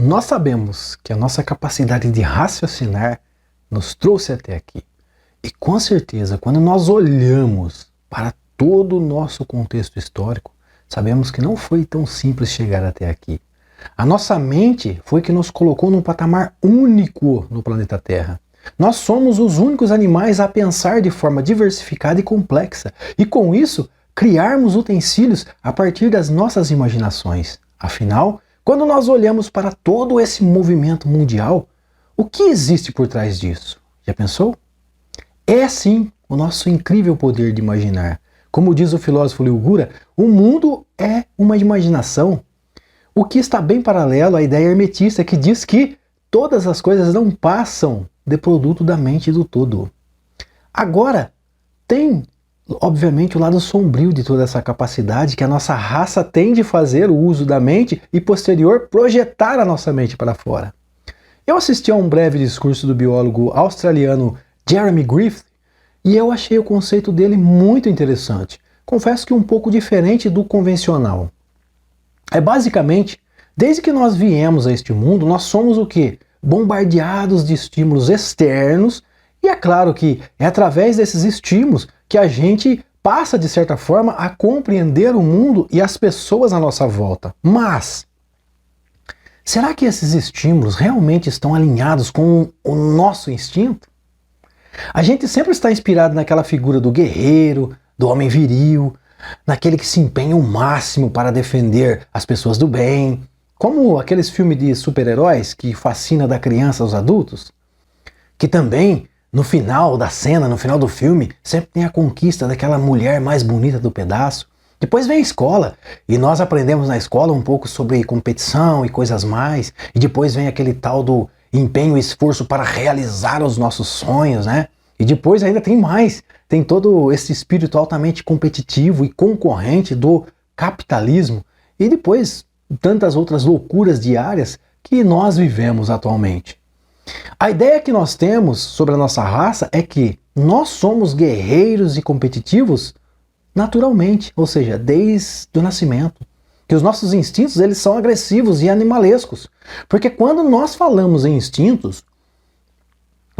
Nós sabemos que a nossa capacidade de raciocinar nos trouxe até aqui. E com certeza, quando nós olhamos para todo o nosso contexto histórico, sabemos que não foi tão simples chegar até aqui. A nossa mente foi que nos colocou num patamar único no planeta Terra. Nós somos os únicos animais a pensar de forma diversificada e complexa, e com isso, criarmos utensílios a partir das nossas imaginações. Afinal, quando nós olhamos para todo esse movimento mundial, o que existe por trás disso? Já pensou? É sim o nosso incrível poder de imaginar. Como diz o filósofo Leo Gura, o mundo é uma imaginação. O que está bem paralelo à ideia hermetista que diz que todas as coisas não passam de produto da mente do todo. Agora, tem obviamente o lado sombrio de toda essa capacidade que a nossa raça tem de fazer o uso da mente e posterior projetar a nossa mente para fora. Eu assisti a um breve discurso do biólogo australiano Jeremy Griffith e eu achei o conceito dele muito interessante. Confesso que um pouco diferente do convencional. É basicamente, desde que nós viemos a este mundo, nós somos o quê? Bombardeados de estímulos externos, e é claro que é através desses estímulos que a gente passa, de certa forma, a compreender o mundo e as pessoas à nossa volta. Mas, será que esses estímulos realmente estão alinhados com o nosso instinto? A gente sempre está inspirado naquela figura do guerreiro, do homem viril, naquele que se empenha o máximo para defender as pessoas do bem, como aqueles filmes de super-heróis que fascina da criança aos adultos, que também, no final da cena, no final do filme, sempre tem a conquista daquela mulher mais bonita do pedaço. Depois vem a escola, e nós aprendemos na escola um pouco sobre competição e coisas mais, e depois vem aquele tal do empenho e esforço para realizar os nossos sonhos, né? E depois ainda tem mais, tem todo esse espírito altamente competitivo e concorrente do capitalismo, e depois tantas outras loucuras diárias que nós vivemos atualmente. A ideia que nós temos sobre a nossa raça é que nós somos guerreiros e competitivos naturalmente, ou seja, desde o nascimento. Que os nossos instintos eles são agressivos e animalescos. Porque quando nós falamos em instintos,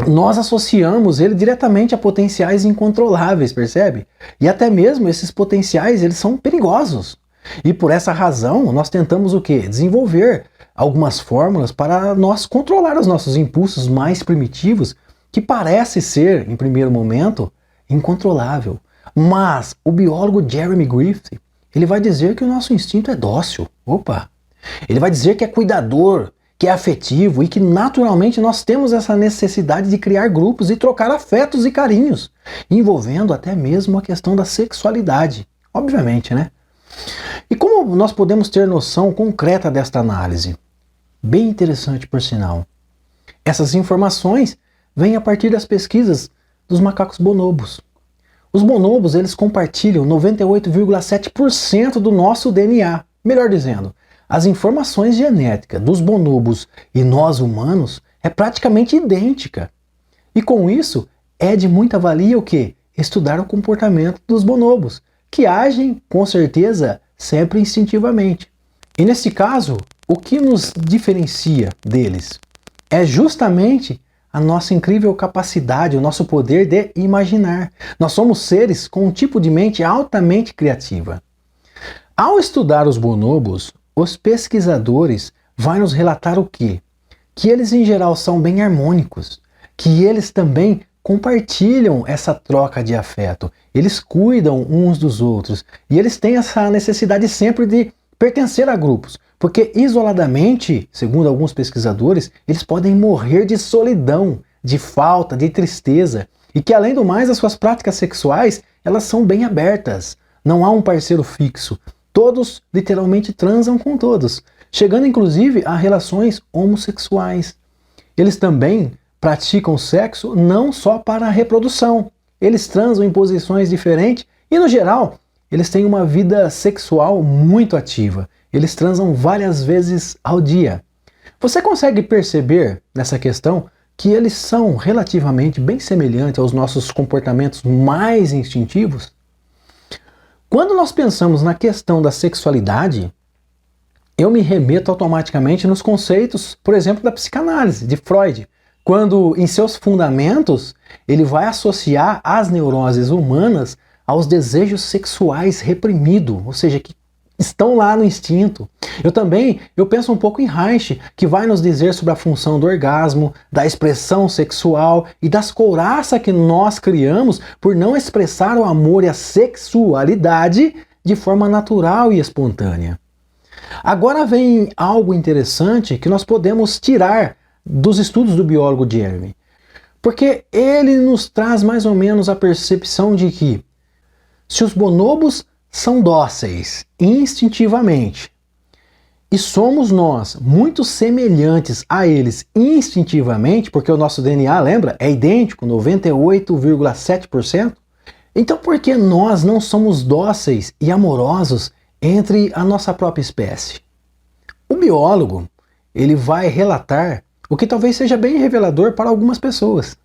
nós associamos ele diretamente a potenciais incontroláveis, percebe? E até mesmo esses potenciais eles são perigosos. E por essa razão nós tentamos o quê? Desenvolver algumas fórmulas para nós controlar os nossos impulsos mais primitivos, que parece ser, em primeiro momento, incontrolável. Mas o biólogo Jeremy Griffith, ele vai dizer que o nosso instinto é dócil. Opa! Ele vai dizer que é cuidador, que é afetivo e que naturalmente nós temos essa necessidade de criar grupos e trocar afetos e carinhos, envolvendo até mesmo a questão da sexualidade. Obviamente, né? E como nós podemos ter noção concreta desta análise? Bem interessante, por sinal. Essas informações vêm a partir das pesquisas dos macacos bonobos. Os bonobos eles compartilham 98,7% do nosso DNA. Melhor dizendo, as informações genéticas dos bonobos e nós humanos é praticamente idêntica. E com isso, é de muita valia o quê? Estudar o comportamento dos bonobos, que agem, com certeza, sempre instintivamente. E nesse caso, o que nos diferencia deles é justamente a nossa incrível capacidade, o nosso poder de imaginar. Nós somos seres com um tipo de mente altamente criativa. Ao estudar os bonobos, os pesquisadores vão nos relatar o quê? Que eles em geral são bem harmônicos, que eles também compartilham essa troca de afeto, eles cuidam uns dos outros e eles têm essa necessidade sempre de pertencer a grupos, porque isoladamente, segundo alguns pesquisadores, eles podem morrer de solidão, de falta, de tristeza e que além do mais as suas práticas sexuais elas são bem abertas, não há um parceiro fixo, todos literalmente transam com todos, chegando inclusive a relações homossexuais. Eles também praticam sexo não só para a reprodução, eles transam em posições diferentes e, no geral, eles têm uma vida sexual muito ativa. Eles transam várias vezes ao dia. Você consegue perceber nessa questão que eles são relativamente bem semelhantes aos nossos comportamentos mais instintivos? Quando nós pensamos na questão da sexualidade, eu me remeto automaticamente nos conceitos, por exemplo, da psicanálise, de Freud, quando em seus fundamentos ele vai associar as neuroses humanas aos desejos sexuais reprimidos, ou seja, que estão lá no instinto. Eu penso um pouco em Reich, que vai nos dizer sobre a função do orgasmo, da expressão sexual e das couraças que nós criamos por não expressar o amor e a sexualidade de forma natural e espontânea. Agora vem algo interessante que nós podemos tirar dos estudos do biólogo Jeremy, porque ele nos traz mais ou menos a percepção de que se os bonobos são dóceis instintivamente e somos nós muito semelhantes a eles instintivamente, porque o nosso DNA, lembra, é idêntico, 98,7%, então por que nós não somos dóceis e amorosos entre a nossa própria espécie? O biólogo, ele vai relatar o que talvez seja bem revelador para algumas pessoas.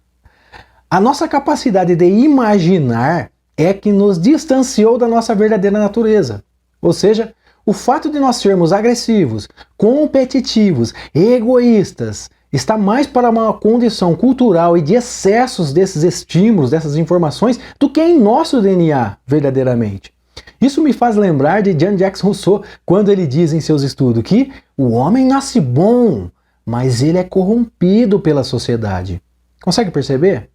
A nossa capacidade de imaginar é que nos distanciou da nossa verdadeira natureza. Ou seja, o fato de nós sermos agressivos, competitivos, egoístas, está mais para uma condição cultural e de excessos desses estímulos, dessas informações, do que em nosso DNA, verdadeiramente. Isso me faz lembrar de Jean-Jacques Rousseau, quando ele diz em seus estudos que o homem nasce bom, mas ele é corrompido pela sociedade. Consegue perceber?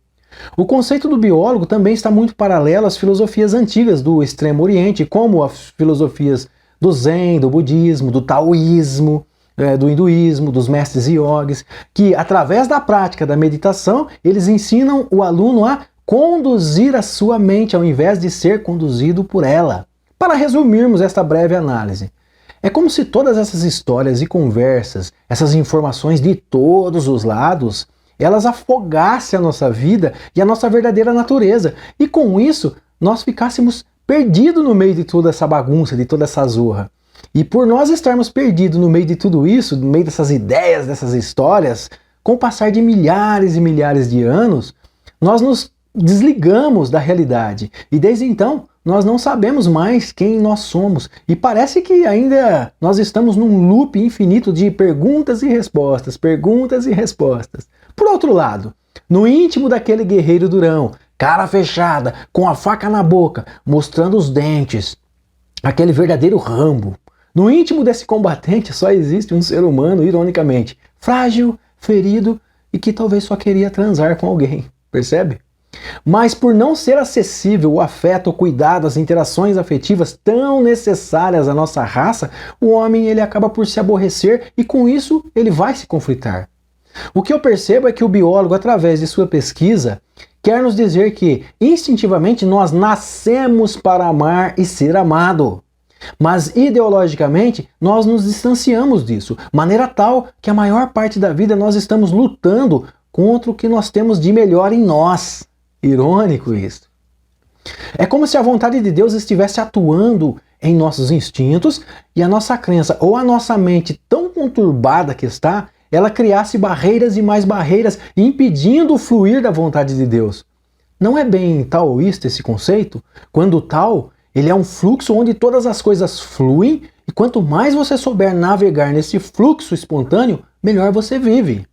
O conceito do biólogo também está muito paralelo às filosofias antigas do Extremo Oriente, como as filosofias do Zen, do budismo, do taoísmo, do hinduísmo, dos mestres yogis, que através da prática da meditação, eles ensinam o aluno a conduzir a sua mente ao invés de ser conduzido por ela. Para resumirmos esta breve análise, é como se todas essas histórias e conversas, essas informações de todos os lados, elas afogassem a nossa vida e a nossa verdadeira natureza. E com isso, nós ficássemos perdidos no meio de toda essa bagunça, de toda essa zorra. E por nós estarmos perdidos no meio de tudo isso, no meio dessas ideias, dessas histórias, com o passar de milhares e milhares de anos, nós nos desligamos da realidade. E desde então, nós não sabemos mais quem nós somos. E parece que ainda nós estamos num loop infinito de perguntas e respostas, perguntas e respostas. Por outro lado, no íntimo daquele guerreiro durão, cara fechada, com a faca na boca, mostrando os dentes, aquele verdadeiro Rambo, no íntimo desse combatente só existe um ser humano, ironicamente, frágil, ferido e que talvez só queria transar com alguém, percebe? Mas por não ser acessível o afeto, o cuidado, as interações afetivas tão necessárias à nossa raça, o homem ele acaba por se aborrecer e com isso ele vai se conflitar. O que eu percebo é que o biólogo, através de sua pesquisa, quer nos dizer que instintivamente nós nascemos para amar e ser amado. Mas ideologicamente nós nos distanciamos disso, maneira tal que a maior parte da vida nós estamos lutando contra o que nós temos de melhor em nós. Irônico isso. É como se a vontade de Deus estivesse atuando em nossos instintos e a nossa crença ou a nossa mente tão conturbada que está, ela criasse barreiras e mais barreiras, impedindo o fluir da vontade de Deus. Não é bem taoísta esse conceito? Quando o Tao, ele é um fluxo onde todas as coisas fluem e quanto mais você souber navegar nesse fluxo espontâneo, melhor você vive.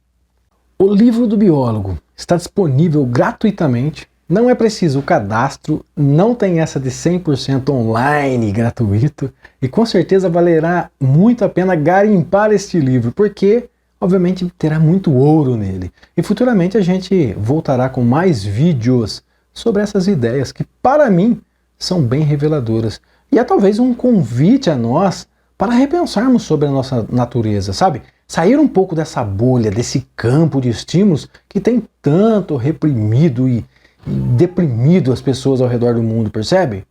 O livro do biólogo está disponível gratuitamente, não é preciso o cadastro, não tem essa de 100% online gratuito e com certeza valerá muito a pena garimpar este livro, porque obviamente terá muito ouro nele. E futuramente a gente voltará com mais vídeos sobre essas ideias que para mim são bem reveladoras. E é talvez um convite a nós para repensarmos sobre a nossa natureza, sabe? Sair um pouco dessa bolha, desse campo de estímulos que tem tanto reprimido e deprimido as pessoas ao redor do mundo, percebe?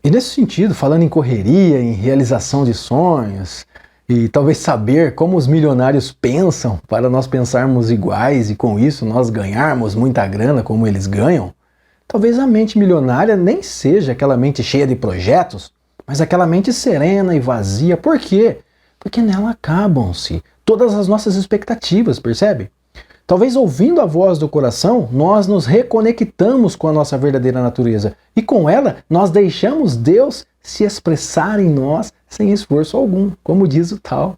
E nesse sentido, falando em correria, em realização de sonhos, e talvez saber como os milionários pensam para nós pensarmos iguais e com isso nós ganharmos muita grana como eles ganham, talvez a mente milionária nem seja aquela mente cheia de projetos, mas aquela mente serena e vazia. Por quê? Porque nela acabam-se todas as nossas expectativas, percebe? Talvez ouvindo a voz do coração, nós nos reconectamos com a nossa verdadeira natureza e com ela nós deixamos Deus se expressar em nós sem esforço algum, como diz o Tao.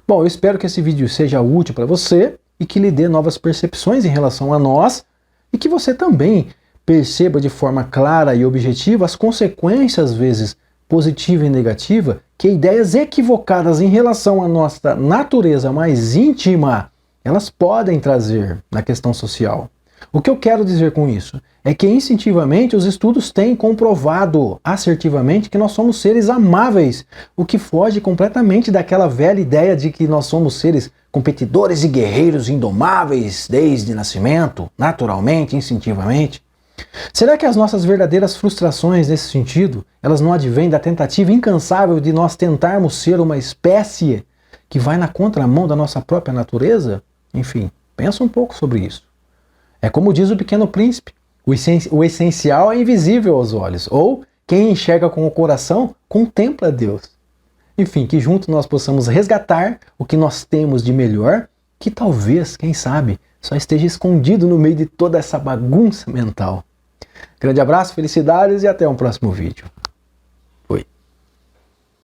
Bom, eu espero que esse vídeo seja útil para você e que lhe dê novas percepções em relação a nós e que você também perceba de forma clara e objetiva as consequências, às vezes positiva e negativa, que ideias equivocadas em relação à nossa natureza mais íntima, elas podem trazer na questão social. O que eu quero dizer com isso é que instintivamente os estudos têm comprovado assertivamente que nós somos seres amáveis, o que foge completamente daquela velha ideia de que nós somos seres competidores e guerreiros indomáveis desde nascimento, naturalmente, instintivamente. Será que as nossas verdadeiras frustrações nesse sentido, elas não advêm da tentativa incansável de nós tentarmos ser uma espécie que vai na contramão da nossa própria natureza? Enfim, pensa um pouco sobre isso. É como diz o Pequeno Príncipe, o essencial é invisível aos olhos, ou quem enxerga com o coração contempla Deus. Enfim, que juntos nós possamos resgatar o que nós temos de melhor, que talvez, quem sabe, só esteja escondido no meio de toda essa bagunça mental. Grande abraço, felicidades e até um próximo vídeo.